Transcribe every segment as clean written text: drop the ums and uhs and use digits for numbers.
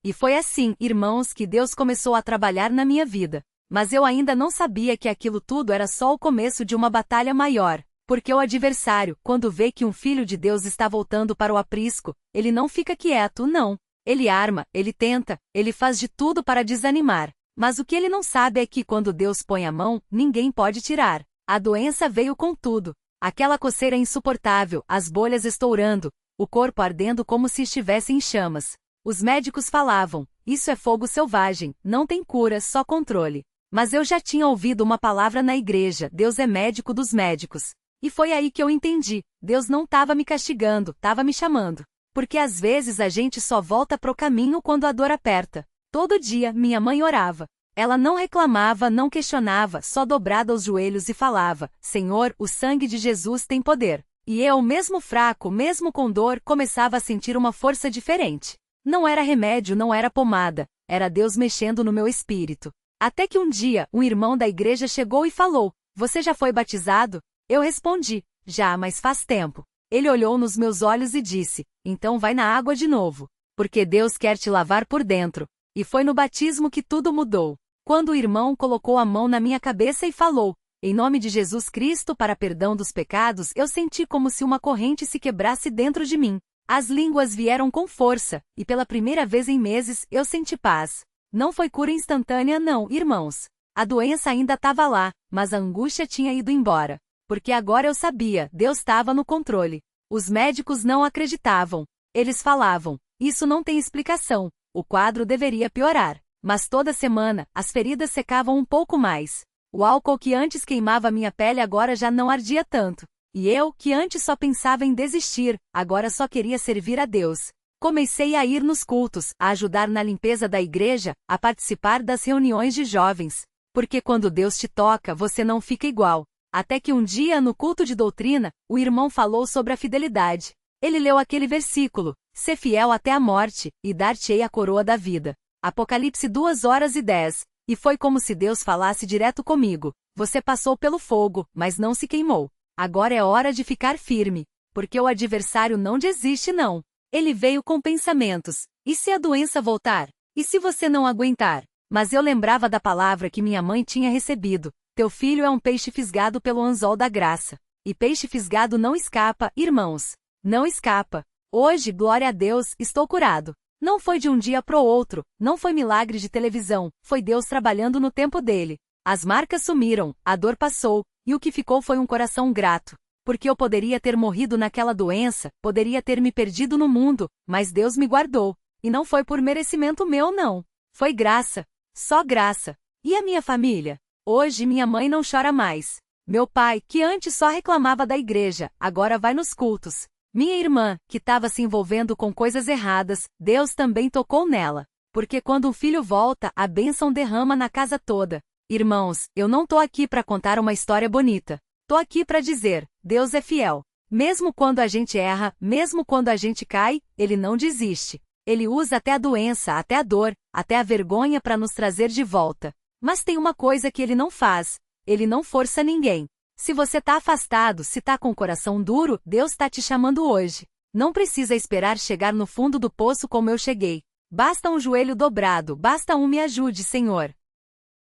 E foi assim, irmãos, que Deus começou a trabalhar na minha vida. Mas eu ainda não sabia que aquilo tudo era só o começo de uma batalha maior. Porque o adversário, quando vê que um filho de Deus está voltando para o aprisco, ele não fica quieto, não. Ele arma, ele tenta, ele faz de tudo para desanimar. Mas o que ele não sabe é que quando Deus põe a mão, ninguém pode tirar. A doença veio com tudo. Aquela coceira insuportável, as bolhas estourando, o corpo ardendo como se estivesse em chamas. Os médicos falavam, isso é fogo selvagem, não tem cura, só controle. Mas eu já tinha ouvido uma palavra na igreja, Deus é médico dos médicos. E foi aí que eu entendi, Deus não estava me castigando, estava me chamando. Porque às vezes a gente só volta pro caminho quando a dor aperta. Todo dia, minha mãe orava. Ela não reclamava, não questionava, só dobrada os joelhos e falava, Senhor, o sangue de Jesus tem poder. E eu, mesmo fraco, mesmo com dor, começava a sentir uma força diferente. Não era remédio, não era pomada, era Deus mexendo no meu espírito. Até que um dia, um irmão da igreja chegou e falou, você já foi batizado? Eu respondi, já, mas faz tempo. Ele olhou nos meus olhos e disse, então vai na água de novo, porque Deus quer te lavar por dentro. E foi no batismo que tudo mudou. Quando o irmão colocou a mão na minha cabeça e falou, em nome de Jesus Cristo para perdão dos pecados, eu senti como se uma corrente se quebrasse dentro de mim. As línguas vieram com força, e pela primeira vez em meses, eu senti paz. Não foi cura instantânea não, irmãos. A doença ainda estava lá, mas a angústia tinha ido embora. Porque agora eu sabia, Deus estava no controle. Os médicos não acreditavam. Eles falavam, isso não tem explicação, o quadro deveria piorar. Mas toda semana, as feridas secavam um pouco mais. O álcool que antes queimava minha pele agora já não ardia tanto. E eu, que antes só pensava em desistir, agora só queria servir a Deus. Comecei a ir nos cultos, a ajudar na limpeza da igreja, a participar das reuniões de jovens. Porque quando Deus te toca, você não fica igual. Até que um dia, no culto de doutrina, o irmão falou sobre a fidelidade. Ele leu aquele versículo, ser fiel até a morte, e dar-te-ei a coroa da vida. Apocalipse 2:10. E foi como se Deus falasse direto comigo. Você passou pelo fogo, mas não se queimou. Agora é hora de ficar firme. Porque o adversário não desiste não. Ele veio com pensamentos. E se a doença voltar? E se você não aguentar? Mas eu lembrava da palavra que minha mãe tinha recebido. Teu filho é um peixe fisgado pelo anzol da graça. E peixe fisgado não escapa, irmãos. Não escapa. Hoje, glória a Deus, estou curado. Não foi de um dia pro outro, não foi milagre de televisão, foi Deus trabalhando no tempo dele. As marcas sumiram, a dor passou, e o que ficou foi um coração grato. Porque eu poderia ter morrido naquela doença, poderia ter me perdido no mundo, mas Deus me guardou. E não foi por merecimento meu não. Foi graça. Só graça. E a minha família? Hoje minha mãe não chora mais. Meu pai, que antes só reclamava da igreja, agora vai nos cultos. Minha irmã, que estava se envolvendo com coisas erradas, Deus também tocou nela. Porque quando um filho volta, a bênção derrama na casa toda. Irmãos, eu não tô aqui para contar uma história bonita. Tô aqui para dizer, Deus é fiel. Mesmo quando a gente erra, mesmo quando a gente cai, Ele não desiste. Ele usa até a doença, até a dor, até a vergonha para nos trazer de volta. Mas tem uma coisa que Ele não faz. Ele não força ninguém. Se você tá afastado, se tá com o coração duro, Deus tá te chamando hoje. Não precisa esperar chegar no fundo do poço como eu cheguei. Basta um joelho dobrado, basta um me ajude, Senhor.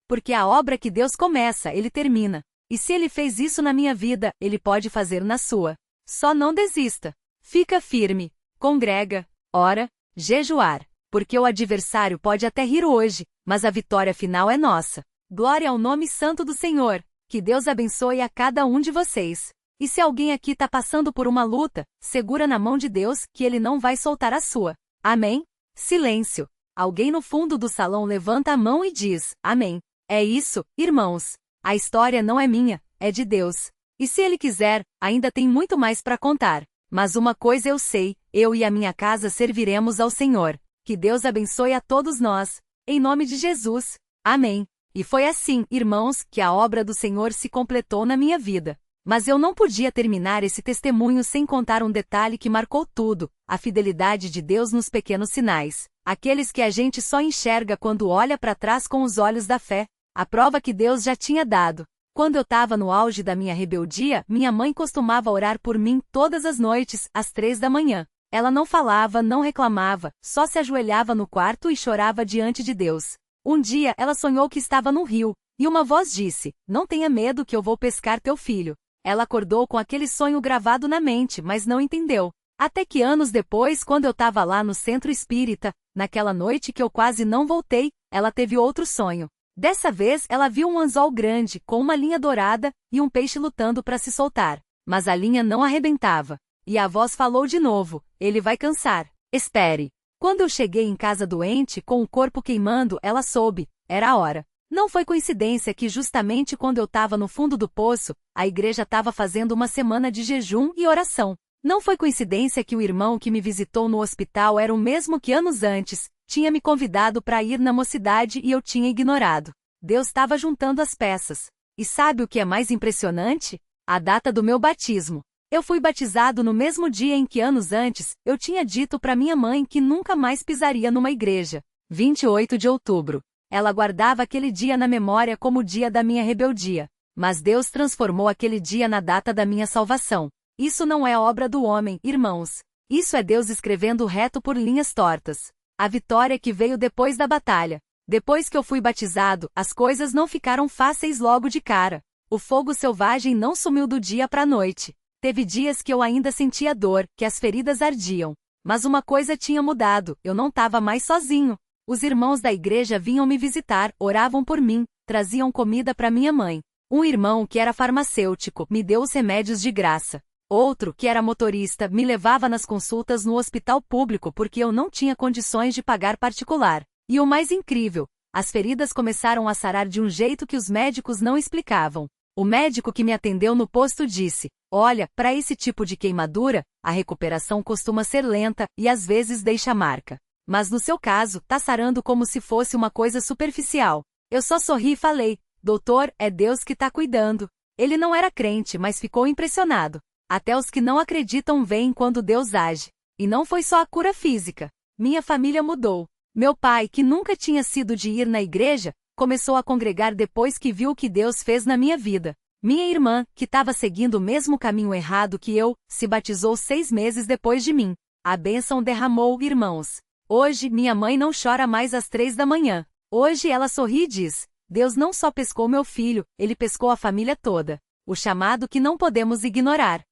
Porque a obra que Deus começa, Ele termina. E se Ele fez isso na minha vida, Ele pode fazer na sua. Só não desista. Fica firme. Congrega. Ora. Jejuar. Porque o adversário pode até rir hoje, mas a vitória final é nossa. Glória ao nome santo do Senhor. Que Deus abençoe a cada um de vocês. E se alguém aqui está passando por uma luta, segura na mão de Deus, que Ele não vai soltar a sua. Amém? Silêncio. Alguém no fundo do salão levanta a mão e diz, amém. É isso, irmãos. A história não é minha, é de Deus. E se Ele quiser, ainda tem muito mais para contar. Mas uma coisa eu sei, eu e a minha casa serviremos ao Senhor. Que Deus abençoe a todos nós. Em nome de Jesus. Amém. E foi assim, irmãos, que a obra do Senhor se completou na minha vida. Mas eu não podia terminar esse testemunho sem contar um detalhe que marcou tudo, a fidelidade de Deus nos pequenos sinais, aqueles que a gente só enxerga quando olha para trás com os olhos da fé, a prova que Deus já tinha dado. Quando eu estava no auge da minha rebeldia, minha mãe costumava orar por mim todas as noites, às 3 da manhã. Ela não falava, não reclamava, só se ajoelhava no quarto e chorava diante de Deus. Um dia ela sonhou que estava no rio, e uma voz disse: "Não tenha medo que eu vou pescar teu filho." Ela acordou com aquele sonho gravado na mente, mas não entendeu. Até que anos depois, quando eu estava lá no centro espírita, naquela noite que eu quase não voltei, ela teve outro sonho. Dessa vez ela viu um anzol grande, com uma linha dourada, e um peixe lutando para se soltar. Mas a linha não arrebentava. E a voz falou de novo: "Ele vai cansar. Espere." Quando eu cheguei em casa doente, com o corpo queimando, ela soube. Era a hora. Não foi coincidência que justamente quando eu estava no fundo do poço, a igreja estava fazendo uma semana de jejum e oração. Não foi coincidência que o irmão que me visitou no hospital era o mesmo que anos antes tinha me convidado para ir na mocidade e eu tinha ignorado. Deus estava juntando as peças. E sabe o que é mais impressionante? A data do meu batismo. Eu fui batizado no mesmo dia em que anos antes eu tinha dito para minha mãe que nunca mais pisaria numa igreja. 28 de outubro. Ela guardava aquele dia na memória como o dia da minha rebeldia. Mas Deus transformou aquele dia na data da minha salvação. Isso não é obra do homem, irmãos. Isso é Deus escrevendo reto por linhas tortas. A vitória que veio depois da batalha. Depois que eu fui batizado, as coisas não ficaram fáceis logo de cara. O fogo selvagem não sumiu do dia para a noite. Teve dias que eu ainda sentia dor, que as feridas ardiam. Mas uma coisa tinha mudado, eu não estava mais sozinho. Os irmãos da igreja vinham me visitar, oravam por mim, traziam comida para minha mãe. Um irmão que era farmacêutico me deu os remédios de graça. Outro, que era motorista, me levava nas consultas no hospital público porque eu não tinha condições de pagar particular. E o mais incrível, as feridas começaram a sarar de um jeito que os médicos não explicavam. O médico que me atendeu no posto disse: "Olha, para esse tipo de queimadura, a recuperação costuma ser lenta e às vezes deixa marca. Mas no seu caso, tá sarando como se fosse uma coisa superficial." Eu só sorri e falei: "Doutor, é Deus que tá cuidando." Ele não era crente, mas ficou impressionado. Até os que não acreditam veem quando Deus age. E não foi só a cura física. Minha família mudou. Meu pai, que nunca tinha sido de ir na igreja, começou a congregar depois que viu o que Deus fez na minha vida. Minha irmã, que estava seguindo o mesmo caminho errado que eu, se batizou 6 meses depois de mim. A bênção derramou, irmãos. Hoje, minha mãe não chora mais às 3 da manhã. Hoje ela sorri e diz: "Deus não só pescou meu filho, ele pescou a família toda." O chamado que não podemos ignorar.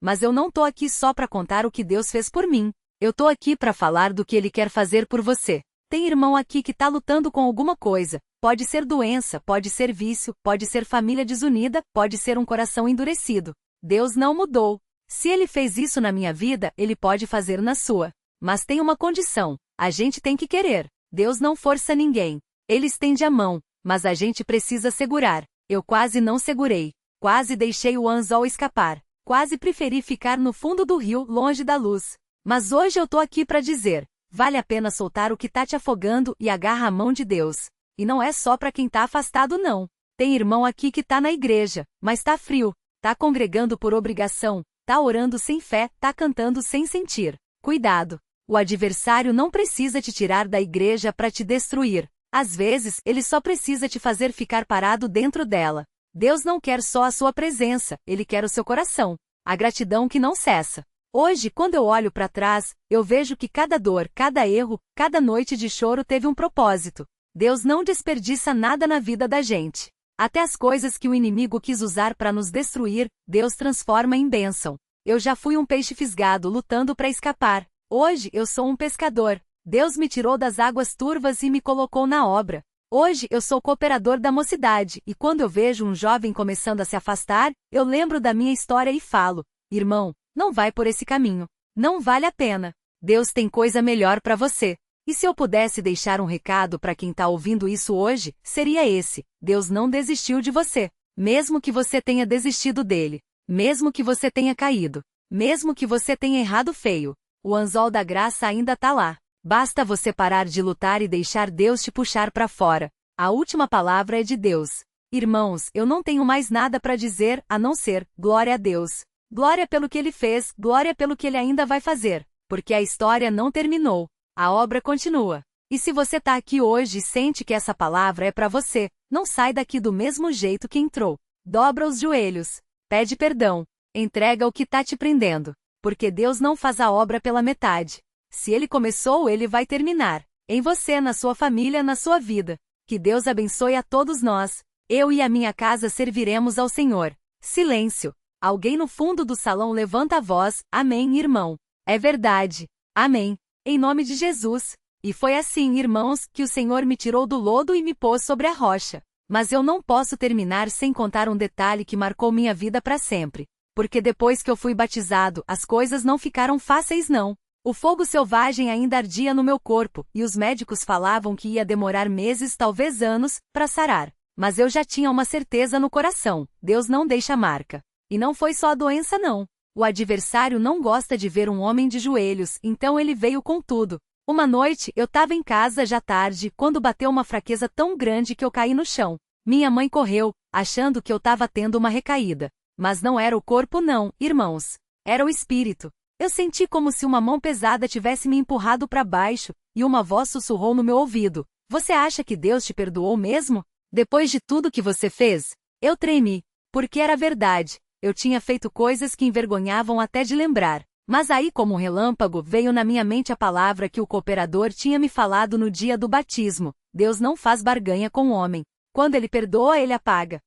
Mas eu não tô aqui só para contar o que Deus fez por mim. Eu tô aqui para falar do que Ele quer fazer por você. Tem irmão aqui que tá lutando com alguma coisa. Pode ser doença, pode ser vício, pode ser família desunida, pode ser um coração endurecido. Deus não mudou. Se Ele fez isso na minha vida, Ele pode fazer na sua. Mas tem uma condição: a gente tem que querer. Deus não força ninguém. Ele estende a mão, mas a gente precisa segurar. Eu quase não segurei. Quase deixei o anzol escapar. Quase preferi ficar no fundo do rio, longe da luz. Mas hoje eu tô aqui para dizer: vale a pena soltar o que tá te afogando e agarra a mão de Deus. E não é só para quem tá afastado não. Tem irmão aqui que tá na igreja, mas tá frio, tá congregando por obrigação, tá orando sem fé, tá cantando sem sentir. Cuidado! O adversário não precisa te tirar da igreja para te destruir. Às vezes, ele só precisa te fazer ficar parado dentro dela. Deus não quer só a sua presença, Ele quer o seu coração. A gratidão que não cessa. Hoje, quando eu olho para trás, eu vejo que cada dor, cada erro, cada noite de choro teve um propósito. Deus não desperdiça nada na vida da gente. Até as coisas que o inimigo quis usar para nos destruir, Deus transforma em bênção. Eu já fui um peixe fisgado lutando para escapar. Hoje eu sou um pescador. Deus me tirou das águas turvas e me colocou na obra. Hoje eu sou cooperador da mocidade, e quando eu vejo um jovem começando a se afastar, eu lembro da minha história e falo: irmão, não vai por esse caminho. Não vale a pena. Deus tem coisa melhor para você. E se eu pudesse deixar um recado para quem está ouvindo isso hoje, seria esse: Deus não desistiu de você. Mesmo que você tenha desistido dele. Mesmo que você tenha caído. Mesmo que você tenha errado feio. O anzol da graça ainda está lá. Basta você parar de lutar e deixar Deus te puxar para fora. A última palavra é de Deus. Irmãos, eu não tenho mais nada para dizer, a não ser: glória a Deus. Glória pelo que Ele fez, glória pelo que Ele ainda vai fazer. Porque a história não terminou. A obra continua. E se você está aqui hoje e sente que essa palavra é para você, não sai daqui do mesmo jeito que entrou. Dobra os joelhos. Pede perdão. Entrega o que está te prendendo. porque Deus não faz a obra pela metade. Se Ele começou, Ele vai terminar. Em você, na sua família, na sua vida. Que Deus abençoe a todos nós. Eu e a minha casa serviremos ao Senhor. Silêncio. Alguém no fundo do salão levanta a voz. Amém, irmão. É verdade. Amém. Em nome de Jesus. E foi assim, irmãos, que o Senhor me tirou do lodo e me pôs sobre a rocha. Mas eu não posso terminar sem contar um detalhe que marcou minha vida para sempre. Porque depois que eu fui batizado, as coisas não ficaram fáceis não. O fogo selvagem ainda ardia no meu corpo, e os médicos falavam que ia demorar meses, talvez anos, para sarar. Mas eu já tinha uma certeza no coração: Deus não deixa marca. E não foi só a doença não. O adversário não gosta de ver um homem de joelhos, então ele veio com tudo. Uma noite, eu estava em casa já tarde, quando bateu uma fraqueza tão grande que eu caí no chão. Minha mãe correu, achando que eu estava tendo uma recaída. Mas não era o corpo não, irmãos. Era o espírito. Eu senti como se uma mão pesada tivesse me empurrado para baixo, e uma voz sussurrou no meu ouvido: Você acha que Deus te perdoou mesmo? Depois de tudo que você fez? Eu tremi. Porque era verdade. Eu tinha feito coisas que envergonhavam até de lembrar. Mas aí, como um relâmpago, veio na minha mente a palavra que o cooperador tinha me falado no dia do batismo: Deus não faz barganha com o homem. Quando Ele perdoa, Ele apaga.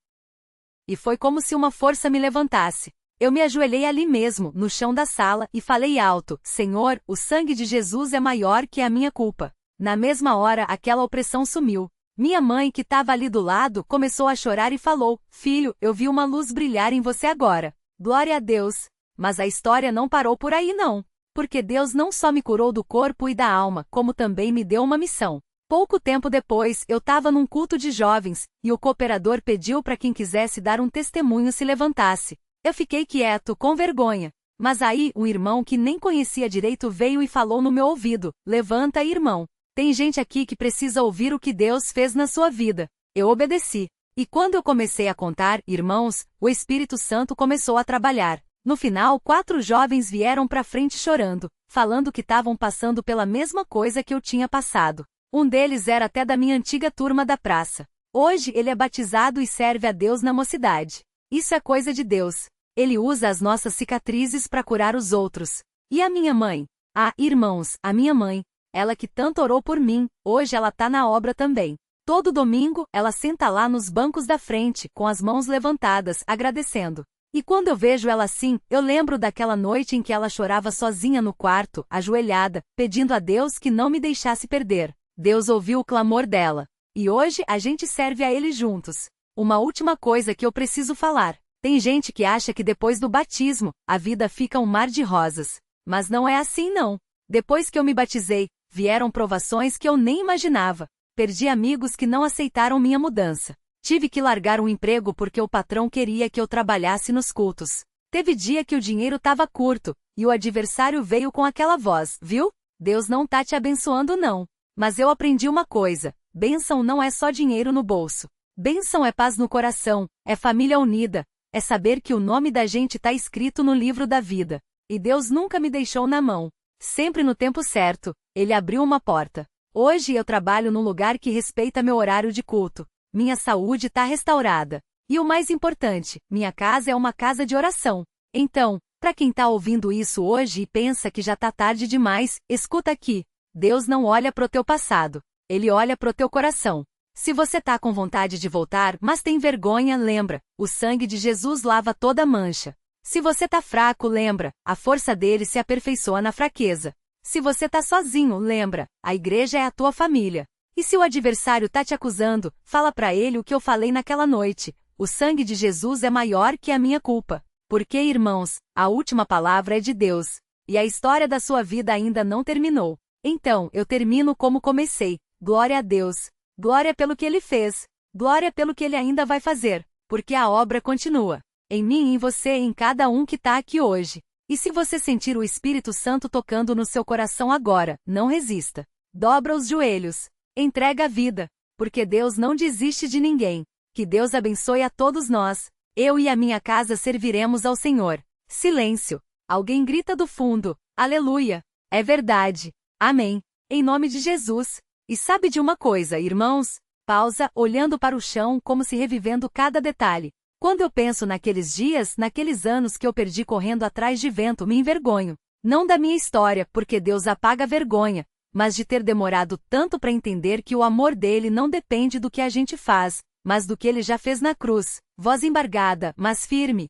E foi como se uma força me levantasse. Eu me ajoelhei ali mesmo, no chão da sala, e falei alto: Senhor, o sangue de Jesus é maior que a minha culpa. Na mesma hora, aquela opressão sumiu. Minha mãe, que estava ali do lado, começou a chorar e falou: Filho, eu vi uma luz brilhar em você agora. Glória a Deus. Mas a história não parou por aí não. Porque Deus não só me curou do corpo e da alma, como também me deu uma missão. Pouco tempo depois, eu estava num culto de jovens, e o cooperador pediu para quem quisesse dar um testemunho se levantasse. Eu fiquei quieto, com vergonha. Mas aí, um irmão que nem conhecia direito veio e falou no meu ouvido: Levanta, irmão. Tem gente aqui que precisa ouvir o que Deus fez na sua vida. Eu obedeci. E quando eu comecei a contar, irmãos, o Espírito Santo começou a trabalhar. No final, 4 jovens vieram para frente chorando, falando que estavam passando pela mesma coisa que eu tinha passado. Um deles era até da minha antiga turma da praça. Hoje ele é batizado e serve a Deus na mocidade. Isso é coisa de Deus. Ele usa as nossas cicatrizes para curar os outros. E a minha mãe? Ah, irmãos, a minha mãe, ela que tanto orou por mim, hoje ela tá na obra também. Todo domingo, ela senta lá nos bancos da frente, com as mãos levantadas, agradecendo. E quando eu vejo ela assim, eu lembro daquela noite em que ela chorava sozinha no quarto, ajoelhada, pedindo a Deus que não me deixasse perder. Deus ouviu o clamor dela. E hoje a gente serve a Ele juntos. Uma última coisa que eu preciso falar. Tem gente que acha que depois do batismo, a vida fica um mar de rosas. Mas não é assim não. Depois que eu me batizei, vieram provações que eu nem imaginava. Perdi amigos que não aceitaram minha mudança. Tive que largar um emprego porque o patrão queria que eu trabalhasse nos cultos. Teve dia que o dinheiro estava curto, e o adversário veio com aquela voz: Viu? Deus não tá te abençoando não. Mas eu aprendi uma coisa: bênção não é só dinheiro no bolso. Bênção é paz no coração, é família unida, é saber que o nome da gente tá escrito no livro da vida. E Deus nunca me deixou na mão. Sempre no tempo certo, Ele abriu uma porta. Hoje eu trabalho num lugar que respeita meu horário de culto. Minha saúde tá restaurada. E o mais importante, minha casa é uma casa de oração. Então, para quem tá ouvindo isso hoje e pensa que já tá tarde demais, escuta aqui. Deus não olha pro teu passado. Ele olha pro teu coração. Se você tá com vontade de voltar, mas tem vergonha, lembra, o sangue de Jesus lava toda mancha. Se você tá fraco, lembra, a força dele se aperfeiçoa na fraqueza. Se você tá sozinho, lembra, a igreja é a tua família. E se o adversário tá te acusando, fala pra ele o que eu falei naquela noite: o sangue de Jesus é maior que a minha culpa. Porque, irmãos, a última palavra é de Deus. E a história da sua vida ainda não terminou. Então, eu termino como comecei. Glória a Deus. Glória pelo que Ele fez. Glória pelo que Ele ainda vai fazer. Porque a obra continua. Em mim, em você e em cada um que tá aqui hoje. E se você sentir o Espírito Santo tocando no seu coração agora, não resista. Dobra os joelhos. Entrega a vida. Porque Deus não desiste de ninguém. Que Deus abençoe a todos nós. Eu e a minha casa serviremos ao Senhor. Silêncio. Alguém grita do fundo: Aleluia. É verdade. Amém. Em nome de Jesus. E sabe de uma coisa, irmãos? Pausa, olhando para o chão como se revivendo cada detalhe. Quando eu penso naqueles dias, naqueles anos que eu perdi correndo atrás de vento, me envergonho. Não da minha história, porque Deus apaga a vergonha, mas de ter demorado tanto para entender que o amor dele não depende do que a gente faz, mas do que ele já fez na cruz. Voz embargada, mas firme.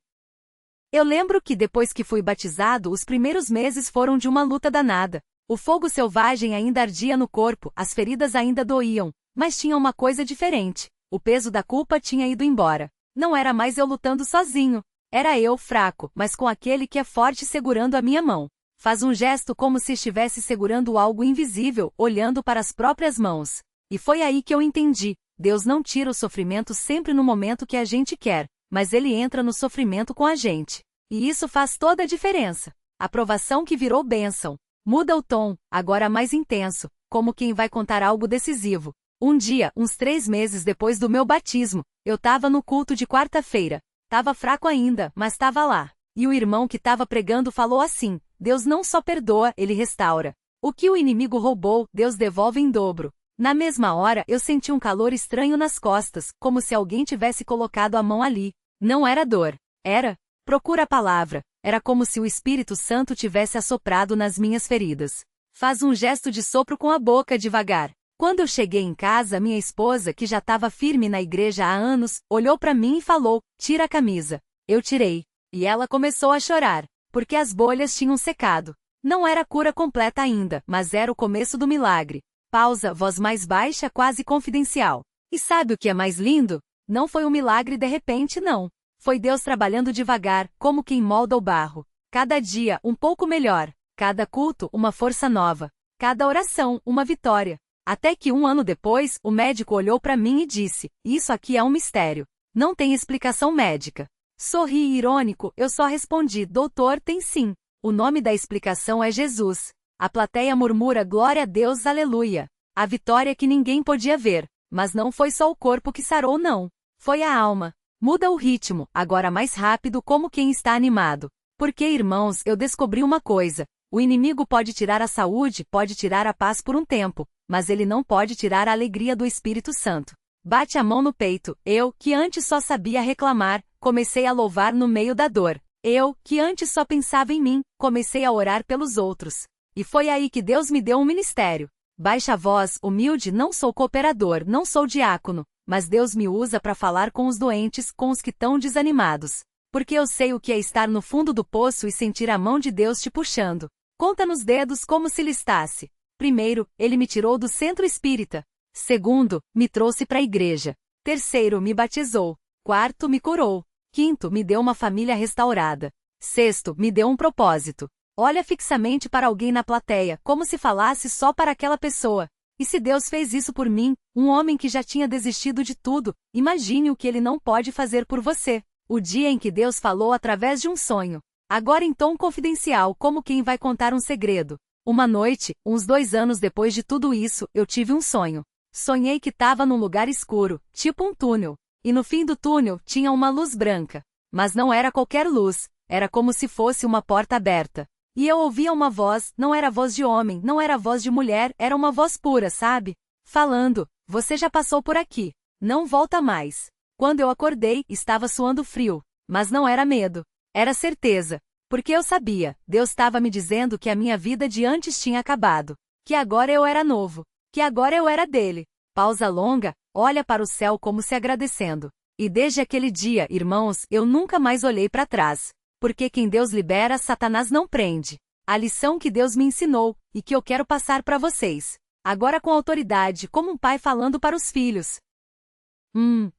Eu lembro que depois que fui batizado, os primeiros meses foram de uma luta danada. O fogo selvagem ainda ardia no corpo, as feridas ainda doíam, mas tinha uma coisa diferente. O peso da culpa tinha ido embora. Não era mais eu lutando sozinho. Era eu, fraco, mas com aquele que é forte segurando a minha mão. Faz um gesto como se estivesse segurando algo invisível, olhando para as próprias mãos. E foi aí que eu entendi. Deus não tira o sofrimento sempre no momento que a gente quer, mas ele entra no sofrimento com a gente. E isso faz toda a diferença. A provação que virou bênção. Muda o tom, agora mais intenso, como quem vai contar algo decisivo. Um dia, uns 3 meses depois do meu batismo, eu tava no culto de quarta-feira. Tava fraco ainda, mas tava lá. E o irmão que tava pregando falou assim: Deus não só perdoa, ele restaura. O que o inimigo roubou, Deus devolve em dobro. Na mesma hora, eu senti um calor estranho nas costas, como se alguém tivesse colocado a mão ali. Não era dor. Era. Procura a palavra. Era como se o Espírito Santo tivesse assoprado nas minhas feridas. Faz um gesto de sopro com a boca devagar. Quando eu cheguei em casa, minha esposa, que já estava firme na igreja há anos, olhou para mim e falou: tira a camisa. Eu tirei. E ela começou a chorar, porque as bolhas tinham secado. Não era cura completa ainda, mas era o começo do milagre. Pausa, voz mais baixa, quase confidencial. E sabe o que é mais lindo? Não foi um milagre de repente, não. Foi Deus trabalhando devagar, como quem molda o barro. Cada dia, um pouco melhor. Cada culto, uma força nova. Cada oração, uma vitória. Até que 1 ano depois, o médico olhou para mim e disse: isso aqui é um mistério. Não tem explicação médica. Sorri irônico, eu só respondi: doutor, tem sim. O nome da explicação é Jesus. A plateia murmura: glória a Deus, aleluia. A vitória que ninguém podia ver. Mas não foi só o corpo que sarou, não. Foi a alma. Muda o ritmo, agora mais rápido, como quem está animado. Porque, irmãos, eu descobri uma coisa. O inimigo pode tirar a saúde, pode tirar a paz por um tempo, mas ele não pode tirar a alegria do Espírito Santo. Bate a mão no peito. Eu, que antes só sabia reclamar, comecei a louvar no meio da dor. Eu, que antes só pensava em mim, comecei a orar pelos outros. E foi aí que Deus me deu um ministério. Baixa a voz, humilde, não sou cooperador, não sou diácono, mas Deus me usa para falar com os doentes, com os que estão desanimados. Porque eu sei o que é estar no fundo do poço e sentir a mão de Deus te puxando. Conta nos dedos como se listasse. Primeiro, ele me tirou do centro espírita. Segundo, me trouxe para a igreja. Terceiro, me batizou. Quarto, me curou. Quinto, me deu uma família restaurada. Sexto, me deu um propósito. Olha fixamente para alguém na plateia, como se falasse só para aquela pessoa. E se Deus fez isso por mim, um homem que já tinha desistido de tudo, imagine o que ele não pode fazer por você. O dia em que Deus falou através de um sonho. Agora em tom confidencial, como quem vai contar um segredo. Uma noite, uns 2 anos depois de tudo isso, eu tive um sonho. Sonhei que estava num lugar escuro, tipo um túnel. E no fim do túnel, tinha uma luz branca. Mas não era qualquer luz, era como se fosse uma porta aberta. E eu ouvia uma voz, não era voz de homem, não era voz de mulher, era uma voz pura, sabe? Falando: você já passou por aqui. Não volta mais. Quando eu acordei, estava suando frio. Mas não era medo. Era certeza. Porque eu sabia, Deus estava me dizendo que a minha vida de antes tinha acabado. Que agora eu era novo. Que agora eu era dele. Pausa longa, olha para o céu como se agradecendo. E desde aquele dia, irmãos, eu nunca mais olhei para trás. Porque quem Deus libera, Satanás não prende. A lição que Deus me ensinou, e que eu quero passar para vocês. Agora com autoridade, como um pai falando para os filhos.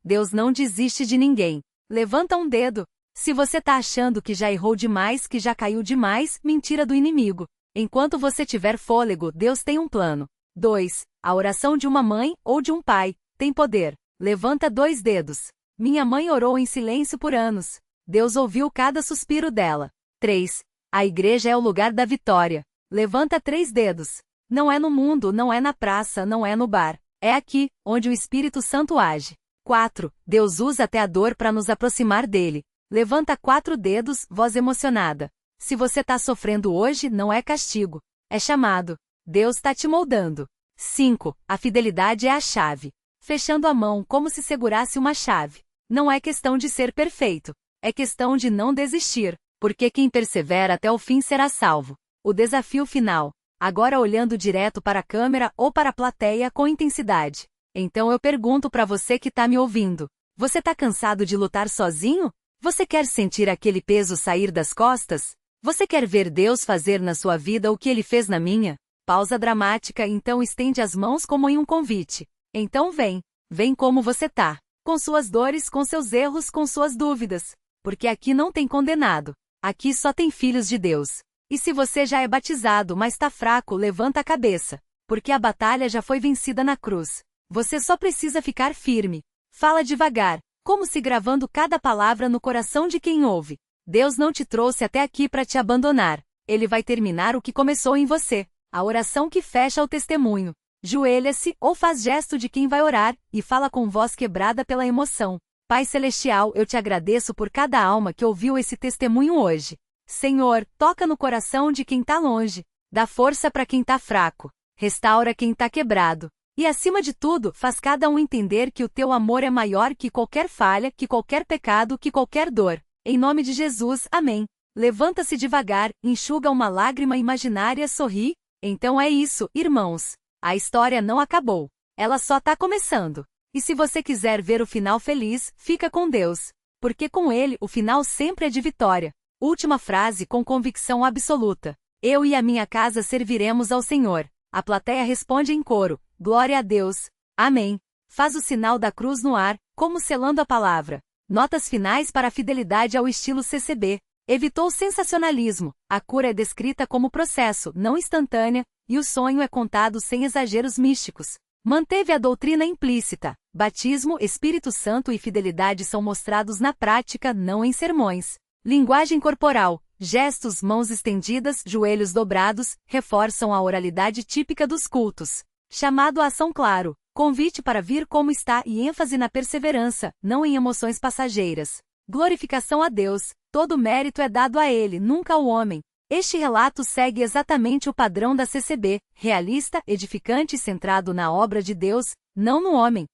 Deus não desiste de ninguém. Levanta um dedo. Se você tá achando que já errou demais, que já caiu demais, mentira do inimigo. Enquanto você tiver fôlego, Deus tem um plano. 2. A oração de uma mãe, ou de um pai, tem poder. Levanta 2 dedos. Minha mãe orou em silêncio por anos. Deus ouviu cada suspiro dela. 3. A igreja é o lugar da vitória. Levanta 3 dedos. Não é no mundo, não é na praça, não é no bar. É aqui, onde o Espírito Santo age. 4. Deus usa até a dor para nos aproximar dele. Levanta 4 dedos, voz emocionada. Se você tá sofrendo hoje, não é castigo. É chamado. Deus tá te moldando. 5. A fidelidade é a chave. Fechando a mão como se segurasse uma chave. Não é questão de ser perfeito. É questão de não desistir, porque quem persevera até o fim será salvo. O desafio final. Agora olhando direto para a câmera ou para a plateia com intensidade. Então eu pergunto para você que está me ouvindo. Você está cansado de lutar sozinho? Você quer sentir aquele peso sair das costas? Você quer ver Deus fazer na sua vida o que Ele fez na minha? Pausa dramática, então estende as mãos como em um convite. Então vem como você tá. Com suas dores, com seus erros, com suas dúvidas. Porque aqui não tem condenado. Aqui só tem filhos de Deus. E se você já é batizado, mas tá fraco, levanta a cabeça. Porque a batalha já foi vencida na cruz. Você só precisa ficar firme. Fala devagar, como se gravando cada palavra no coração de quem ouve. Deus não te trouxe até aqui para te abandonar. Ele vai terminar o que começou em você. A oração que fecha o testemunho. Joelha-se ou faz gesto de quem vai orar e fala com voz quebrada pela emoção. Pai Celestial, eu te agradeço por cada alma que ouviu esse testemunho hoje. Senhor, toca no coração de quem está longe. Dá força para quem está fraco. Restaura quem está quebrado. E acima de tudo, faz cada um entender que o teu amor é maior que qualquer falha, que qualquer pecado, que qualquer dor. Em nome de Jesus, amém. Levanta-se devagar, enxuga uma lágrima imaginária, sorri. Então é isso, irmãos. A história não acabou. Ela só está começando. E se você quiser ver o final feliz, fica com Deus. Porque com Ele, o final sempre é de vitória. Última frase com convicção absoluta. Eu e a minha casa serviremos ao Senhor. A plateia responde em coro. Glória a Deus. Amém. Faz o sinal da cruz no ar, como selando a palavra. Notas finais para a fidelidade ao estilo CCB. Evitou sensacionalismo. A cura é descrita como processo, não instantânea, e o sonho é contado sem exageros místicos. Manteve a doutrina implícita. Batismo, Espírito Santo e fidelidade são mostrados na prática, não em sermões. Linguagem corporal. Gestos, mãos estendidas, joelhos dobrados, reforçam a oralidade típica dos cultos. Chamado à ação claro. Convite para vir como está e ênfase na perseverança, não em emoções passageiras. Glorificação a Deus. Todo mérito é dado a Ele, nunca ao homem. Este relato segue exatamente o padrão da CCB, realista, edificante e centrado na obra de Deus, não no homem.